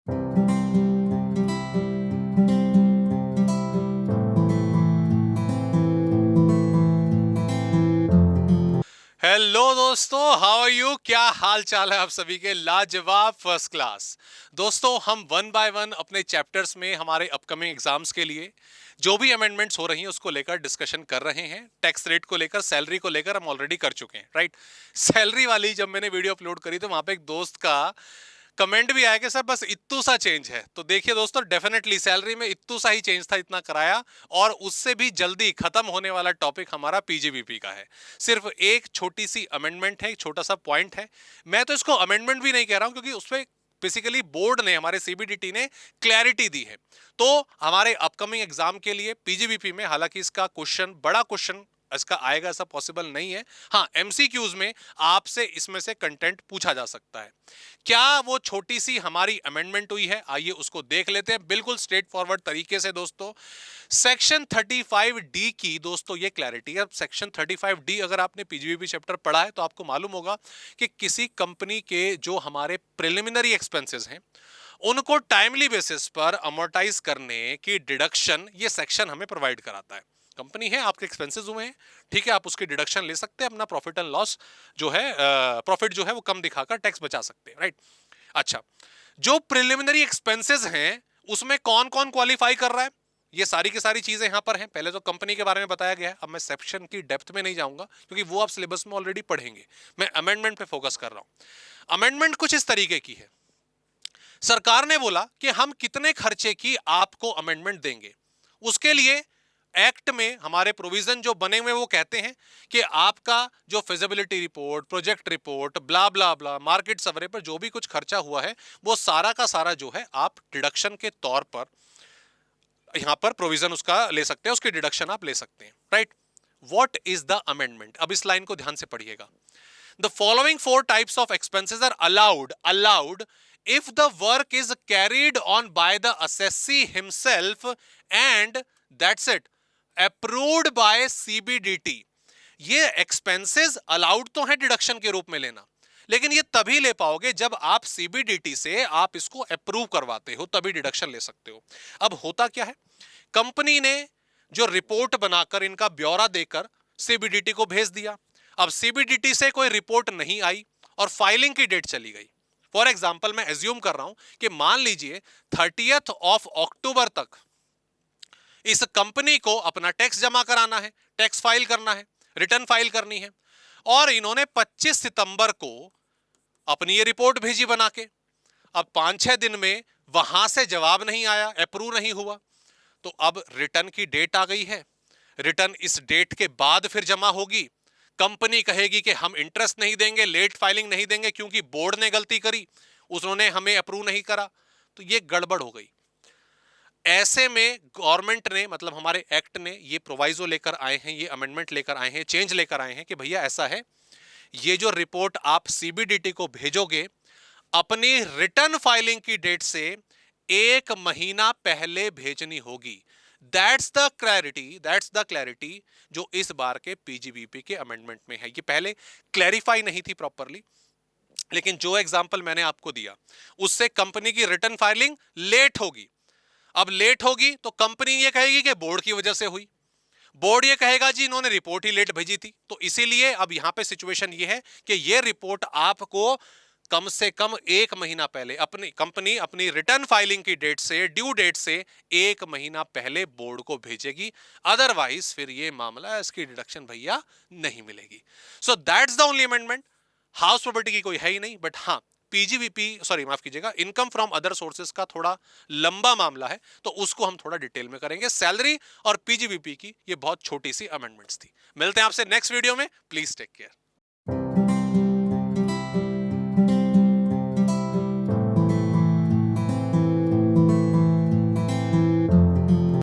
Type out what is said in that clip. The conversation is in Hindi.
हेलो दोस्तों, हाउ आर यू? क्या हाल चाल है आप सभी के? लाजवाब, फर्स्ट क्लास। दोस्तों, हम वन बाय वन अपने चैप्टर्स में हमारे अपकमिंग एग्जाम्स के लिए जो भी अमेंडमेंट्स हो रही हैं उसको लेकर डिस्कशन कर रहे हैं। टैक्स रेट को लेकर, सैलरी को लेकर हम ऑलरेडी कर चुके हैं, राइट? सैलरी वाली जब मैंने वीडियो अपलोड करी तो वहां पे एक दोस्त का कमेंट भी आया कि सर बस इत्तू सा चेंज है। तो देखिए दोस्तों, डेफिनेटली सैलरी में इत्तू सा ही चेंज था, इतना कराया। और उससे भी जल्दी खत्म होने वाला टॉपिक हमारा पीजीबीपी का है। सिर्फ एक छोटी सी अमेंडमेंट है, एक छोटा सा पॉइंट है। मैं तो इसको अमेंडमेंट भी नहीं कह रहा हूं क्योंकि उसमें बेसिकली बोर्ड ने, हमारे सीबीडीटी ने क्लैरिटी दी है। तो हमारे अपकमिंग एग्जाम के लिए पीजीबीपी में, हालांकि इसका क्वेश्चन, बड़ा क्वेश्चन इसका आएगा ऐसा पॉसिबल नहीं है। हाँ, एमसीक्यूज में आपसे इसमें से कंटेंट पूछा जा सकता है। क्या वो छोटी सी हमारी अमेंडमेंट हुई है, आइए उसको देख लेते हैं बिल्कुल स्ट्रेट फॉरवर्ड तरीके से। दोस्तों, सेक्शन 35D की दोस्तों ये क्लैरिटी है। अब सेक्शन 35D अगर आपने पीजीबीपी चैप्टर पढ़ा है तो आपको मालूम होगा कि किसी कंपनी के जो हमारे प्रिलिमिनरी एक्सपेंसेस हैं उनको टाइमली बेसिस पर अमोर्टाइज करने की डिडक्शन ये सेक्शन हमें प्रोवाइड कराता है। कंपनी है, आपके एक्सपेंसेस हुए हैं, ठीक है, आप उसकी डिडक्शन ले सकते हैं, अपना प्रॉफिट एंड लॉस जो है, प्रॉफिट जो है वो कम दिखाकर टैक्स बचा सकते हैं, राइट? अच्छा, जो प्रिलिमिनरी एक्सपेंसेस हैं उसमें कौन कौन क्वालिफाई कर रहा है, ये सारी की सारी चीजें यहां पर हैं। पहले तो कंपनी के बारे में बताया गया है, अब मैं सेक्शन की डेप्थ में नहीं जाऊंगा क्योंकि वो आप सिलेबस में ऑलरेडी पढ़ेंगे। मैं अमेंडमेंट पे फोकस कर रहा हूं। अमेंडमेंट कुछ इस तरीके की है। सरकार ने बोला कि हम कितने खर्चे की आपको अमेंडमेंट देंगे। उसके लिए एक्ट में हमारे प्रोविजन जो बने हुए वो कहते हैं कि आपका जो फिजिबिलिटी रिपोर्ट, प्रोजेक्ट रिपोर्ट, ब्ला ब्ला ब्ला, मार्केट सर्वे पर जो भी कुछ खर्चा हुआ है वो सारा का सारा जो है आप डिडक्शन के तौर पर यहां पर प्रोविजन उसका ले सकते हैं, उसकी डिडक्शन आप ले सकते हैं, right? What is the amendment? अब इस लाइन को ध्यान से पढ़िएगा। The following four types of expenses are allowed if the work is carried on by the assessee himself and that's it, approved by CBDT। ये expenses allowed तो है डिडक्शन के रूप में लेना, लेकिन ये तभी ले पाओगे जब आप सीबीडीटी से आप इसको अप्रूव करवाते हो, तभी डिडक्शन ले सकते हो। अब होता क्या है, कंपनी ने जो रिपोर्ट बनाकर, इनका ब्यौरा देकर सीबीडीटी को भेज दिया। अब सीबीडीटी से कोई रिपोर्ट नहीं आई और फाइलिंग की डेट चली गई। फॉर एग्जाम्पल, मैं एज्यूम कर रहा हूं कि मान लीजिए 30 अक्टूबर तक इस कंपनी को अपना टैक्स जमा कराना है, टैक्स फाइल करना है, रिटर्न फाइल करनी है, और इन्होंने 25 सितंबर को अपनी ये रिपोर्ट भेजी बना के। अब 5-6 दिन में वहां से जवाब नहीं आया, अप्रूव नहीं हुआ, तो अब रिटर्न की डेट आ गई है। रिटर्न इस डेट के बाद फिर जमा होगी। कंपनी कहेगी कि हम इंटरेस्ट नहीं देंगे, लेट फाइलिंग नहीं देंगे क्योंकि बोर्ड ने गलती करी, उन्होंने हमें अप्रूव नहीं करा। तो ये गड़बड़ हो गई। ऐसे में गवर्नमेंट ने, मतलब हमारे एक्ट ने ये प्रोवाइजो लेकर आए हैं, ये अमेंडमेंट लेकर आए हैं, चेंज लेकर आए हैं कि भैया ऐसा है, ये जो रिपोर्ट आप सीबीडीटी को भेजोगे अपनी रिटर्न फाइलिंग की डेट से 1 महीना पहले भेजनी होगी। दैट्स द क्लैरिटी जो इस बार के पीजीबीपी के अमेंडमेंट में है। ये पहले क्लैरिफाई नहीं थी प्रॉपरली, लेकिन जो एग्जांपल मैंने आपको दिया उससे कंपनी की रिटर्न फाइलिंग लेट होगी। अब लेट होगी तो कंपनी ये कहेगी कि बोर्ड की वजह से हुई, बोर्ड ये कहेगा जी इन्होंने रिपोर्ट ही लेट भेजी थी। तो इसीलिए अब यहां पे सिचुएशन ये है कि ये रिपोर्ट आपको कम से कम 1 महीना पहले, अपनी कंपनी अपनी रिटर्न फाइलिंग की डेट से, ड्यू डेट से 1 महीना पहले बोर्ड को भेजेगी। अदरवाइज फिर ये मामला, इसकी डिडक्शन भैया नहीं मिलेगी। So that's the only amendment. House property की कोई है ही नहीं, बट हाँ, पीजीबीपी, सॉरी माफ कीजिएगा, इनकम फ्रॉम अदर सोर्सेज का थोड़ा लंबा मामला है, तो उसको हम थोड़ा डिटेल में करेंगे। सैलरी और पीजीबीपी की ये बहुत छोटी सी अमेंडमेंट्स थी। मिलते हैं आपसे नेक्स्ट वीडियो में। Please take care.